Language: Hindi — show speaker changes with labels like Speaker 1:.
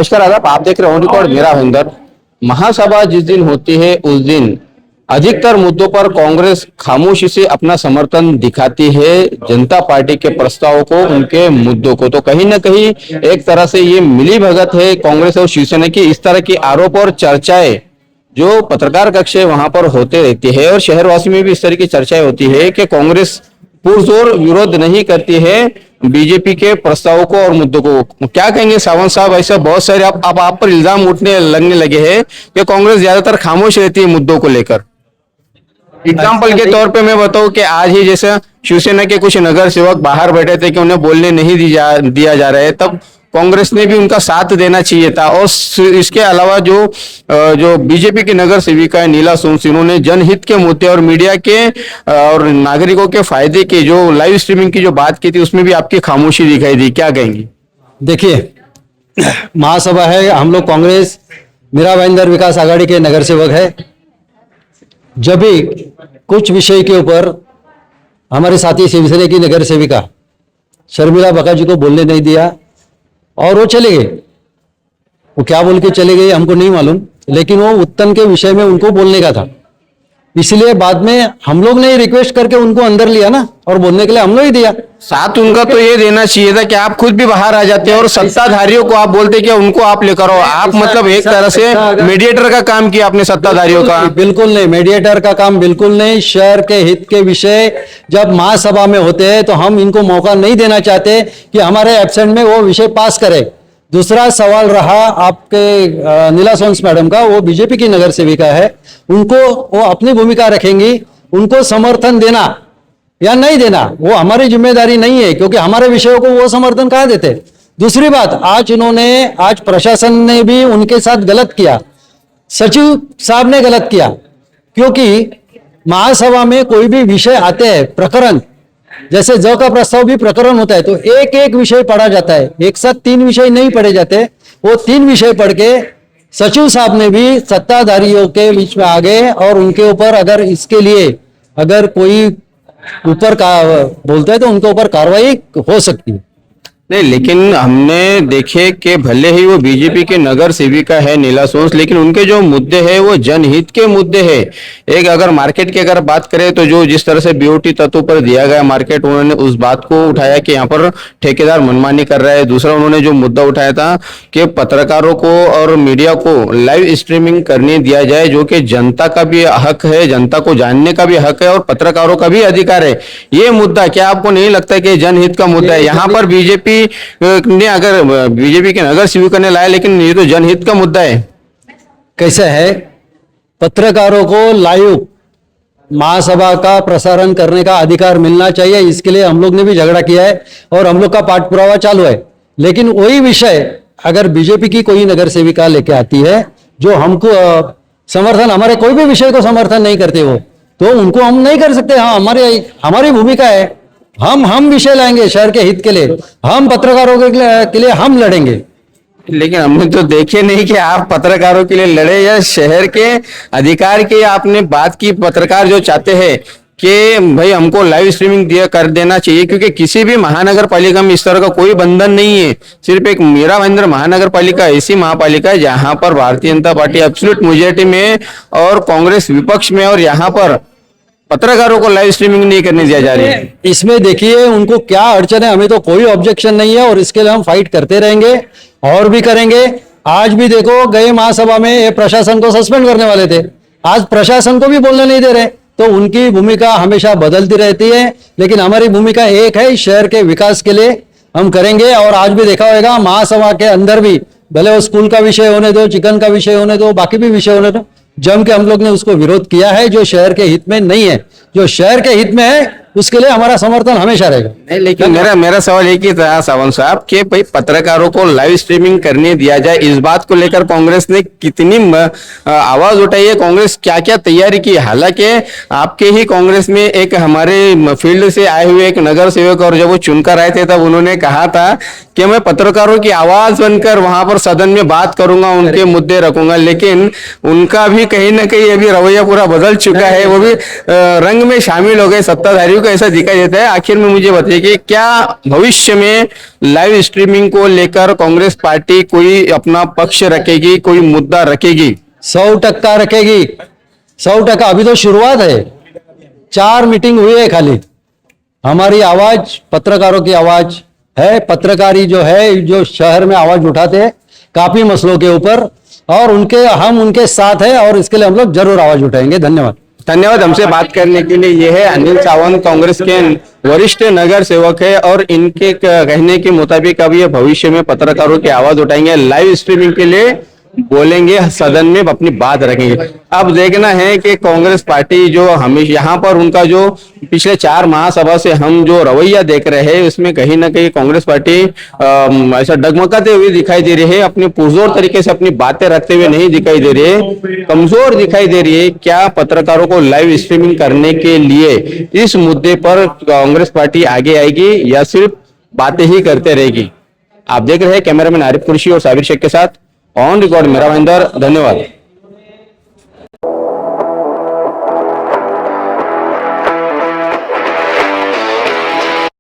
Speaker 1: नमस्कार आदाब, आप देख रहे हो रिकॉर्ड मेरा हिंदर। महासभा जिस दिन होती है उस दिन अधिकतर मुद्दों पर कांग्रेस खामोशी से अपना समर्थन दिखाती है जनता पार्टी के प्रस्तावों को, उनके मुद्दों को। तो कहीं ना कहीं एक तरह से ये मिली भगत है कांग्रेस और शिवसेना की। इस तरह की आरोप और चर्चाएं जो पत्रकार कक्ष वहां पर होते रहती है और शहरवासी में भी इस तरह की चर्चाएं होती है कि कांग्रेस पुरजोर विरोध नहीं करती है बीजेपी के प्रस्तावों को और मुद्दों को। क्या कहेंगे सावंत साहब, ऐसा बहुत सारे आप पर इल्जाम उठने लगने लगे हैं कि कांग्रेस ज्यादातर खामोश रहती है मुद्दों को लेकर। एग्जाम्पल के तौर पे मैं बताऊं कि आज ही जैसे शिवसेना के कुछ नगर सेवक बाहर बैठे थे कि उन्हें बोलने नहीं दिया जा रहा है, तब कांग्रेस ने भी उनका साथ देना चाहिए था। और इसके अलावा जो बीजेपी की नगर सेविका है नीला सोमसी, उन्होंने जनहित के मुद्दे और मीडिया के और नागरिकों के फायदे के जो लाइव स्ट्रीमिंग की जो बात की थी उसमें भी आपकी खामोशी दिखाई दी। क्या कहेंगी?
Speaker 2: देखिए, महासभा है, हम लोग कांग्रेस मीरा भाईंदर विकास आघाड़ी के नगर सेवक है। जब भी कुछ विषय के ऊपर हमारे साथी शिवसेना की नगर सेविका शर्मिला बका जी को बोलने नहीं दिया और वो चले गए। वो क्या बोल के चले गए हमको नहीं मालूम, लेकिन वो उत्तन के विषय में उनको बोलने का था। इसलिए बाद में हम लोग ने रिक्वेस्ट करके उनको अंदर लिया ना, और बोलने के लिए हम लोग ही दिया।
Speaker 1: साथ उनका तो ये देना चाहिए था कि आप खुद भी बाहर आ जाते और सत्ताधारियों को आप बोलते कि उनको आप लेकर आओ। आप मतलब एक तरह से मीडिएटर का काम किया आपने सत्ताधारियों का।
Speaker 2: बिल्कुल नहीं, मीडिएटर का काम बिल्कुल नहीं। शहर के हित के विषय जब महासभा में होते हैं तो हम इनको मौका नहीं देना चाहते कि हमारे एब्सेंट में वो विषय पास करे। दूसरा सवाल रहा आपके नीला सोन्स मैडम का, वो बीजेपी की नगर सेविका है, उनको वो अपनी भूमिका रखेंगी। उनको समर्थन देना या नहीं देना वो हमारी जिम्मेदारी नहीं है, क्योंकि हमारे विषयों को वो समर्थन कहाँ देते। दूसरी बात, आज प्रशासन ने भी उनके साथ गलत किया, सचिव साहब ने गलत किया। क्योंकि महासभा में कोई भी विषय आते हैं, प्रकरण जैसे ज का प्रस्ताव भी प्रकरण होता है, तो एक एक विषय पढ़ा जाता है, एक साथ 3 विषय नहीं पढ़े जाते। वो 3 विषय पढ़ के सचिव साहब ने भी सत्ताधारियों के बीच में आ गए और उनके ऊपर अगर इसके लिए अगर कोई ऊपर का बोलता है तो उनके ऊपर कार्रवाई हो सकती है।
Speaker 1: नहीं, लेकिन हमने देखे कि भले ही वो बीजेपी के नगर सेविका है नीला सोन्स, लेकिन उनके जो मुद्दे हैं वो जनहित के मुद्दे हैं। एक अगर मार्केट की अगर बात करें तो जो जिस तरह से बीओटी तत्व पर दिया गया मार्केट, उन्होंने उस बात को उठाया कि यहाँ पर ठेकेदार मनमानी कर रहा है। दूसरा उन्होंने जो मुद्दा उठाया था कि पत्रकारों को और मीडिया को लाइव स्ट्रीमिंग करने दिया जाए, जो कि जनता का भी हक है, जनता को जानने का भी हक है और पत्रकारों का भी अधिकार है। ये मुद्दा क्या आपको नहीं लगता कि जनहित का मुद्दा है? यहाँ पर बीजेपी ने अगर बीजेपी के नगर सेविका ने लाया, लेकिन ये तो जनहित का मुद्दा है।
Speaker 2: कैसे है, पत्रकारों को लाइव महासभा का प्रसारण करने का अधिकार मिलना चाहिए। इसके लिए हम लोग ने भी झगड़ा किया है और हम लोग का पाठ पुरावा चालू है। लेकिन वही विषय अगर बीजेपी की कोई नगर सेविका लेके आती है जो हमको समर्थन, हमारे कोई भी विषय को समर्थन नहीं करते हो, तो उनको हम नहीं कर सकते। हाँ, हमारी भूमिका है, हम विषय लाएंगे शहर के हित के लिए, हम पत्रकारों के लिए हम लड़ेंगे।
Speaker 1: लेकिन हमने तो देखे नहीं कि आप पत्रकारों के लिए लड़े या शहर के अधिकार की आपने बात की। पत्रकार जो चाहते हैं कि भाई हमको लाइव स्ट्रीमिंग कर देना चाहिए, क्योंकि किसी भी महानगर पालिका में इस तरह का कोई बंधन नहीं है। सिर्फ एक मीरा भाईंदर महानगर पालिका ऐसी महापालिका है जहां पर Bharatiya Janata party absolute majority में और कांग्रेस विपक्ष में, और यहाँ पर पत्रकारों को लाइव स्ट्रीमिंग नहीं करने दिया जा रही है।
Speaker 2: इसमें देखिए उनको क्या अड़चन है, हमें तो कोई ऑब्जेक्शन नहीं है और इसके लिए हम फाइट करते रहेंगे और भी करेंगे। आज भी देखो, गए महासभा में ये प्रशासन को सस्पेंड करने वाले थे, आज प्रशासन को भी बोलने नहीं दे रहे। तो उनकी भूमिका हमेशा बदलती रहती है, लेकिन हमारी भूमिका एक है, शहर के विकास के लिए हम करेंगे। और आज भी देखा होगा महासभा के अंदर भी, भले वो स्कूल का विषय होने दो, चिकन का विषय होने दो, बाकी भी विषय होने दो, जम के हम लोग ने उसको विरोध किया है। जो शहर के हित में नहीं है, जो शहर के हित में है, उसके लिए हमारा समर्थन हमेशा रहेगा।
Speaker 1: नहीं, लेकिन मेरा सवाल एक ही था सावंत साहब कि भाई पत्रकारों को लाइव स्ट्रीमिंग करने दिया जाए, इस बात को लेकर कांग्रेस ने कितनी आवाज उठाई है, कांग्रेस क्या क्या तैयारी की। हालांकि आपके ही कांग्रेस में एक हमारे फील्ड से आए हुए एक नगर सेवक, और जब वो चुनकर आए थे तब उन्होंने कहा था कि मैं पत्रकारों की आवाज बनकर वहां पर सदन में बात करूंगा, उनके मुद्दे रखूंगा, लेकिन उनका भी कहीं ना कहीं अभी रवैया पूरा बदल चुका है, वो भी रंग में शामिल हो गए सत्ताधारियों को, ऐसा दिखाई देता है। आखिर में मुझे बताइए कि क्या भविष्य में लाइव स्ट्रीमिंग को लेकर कांग्रेस पार्टी कोई अपना पक्ष रखेगी, कोई मुद्दा रखेगी?
Speaker 2: 100% रखेगी, 100%। अभी तो शुरुआत है, 4 मीटिंग हुई है खाली। हमारी आवाज पत्रकारों की आवाज है, पत्रकारी जो है जो शहर में आवाज उठाते हैं काफी मसलों के ऊपर, और हम उनके साथ हैं, और इसके लिए हम लोग जरूर आवाज उठाएंगे। धन्यवाद।
Speaker 1: धन्यवाद हमसे बात करने के लिए। ये है अनिल सावंत, कांग्रेस के वरिष्ठ नगर सेवक है, और इनके कहने के मुताबिक अब ये भविष्य में पत्रकारों की आवाज उठाएंगे, लाइव स्ट्रीमिंग के लिए बोलेंगे, सदन में अपनी बात रखेंगे। अब देखना है कि कांग्रेस पार्टी जो हमेशा यहाँ पर उनका जो पिछले 4 महासभा से हम जो रवैया देख रहे हैं, उसमें कहीं ना कहीं कांग्रेस पार्टी ऐसा डगमगाते हुए दिखाई दे रही है, अपने पुरजोर तरीके से अपनी बातें रखते हुए नहीं दिखाई दे रही है, कमजोर दिखाई दे रही है। क्या पत्रकारों को लाइव स्ट्रीमिंग करने के लिए इस मुद्दे पर कांग्रेस पार्टी आगे आएगी या सिर्फ बातें ही करते रहेगी? आप देख रहे हैं कैमरामैन आरिफ कुरैशी और साबिर शेख के साथ ऑन रिकॉर्ड मेरा महेंद्र। धन्यवाद।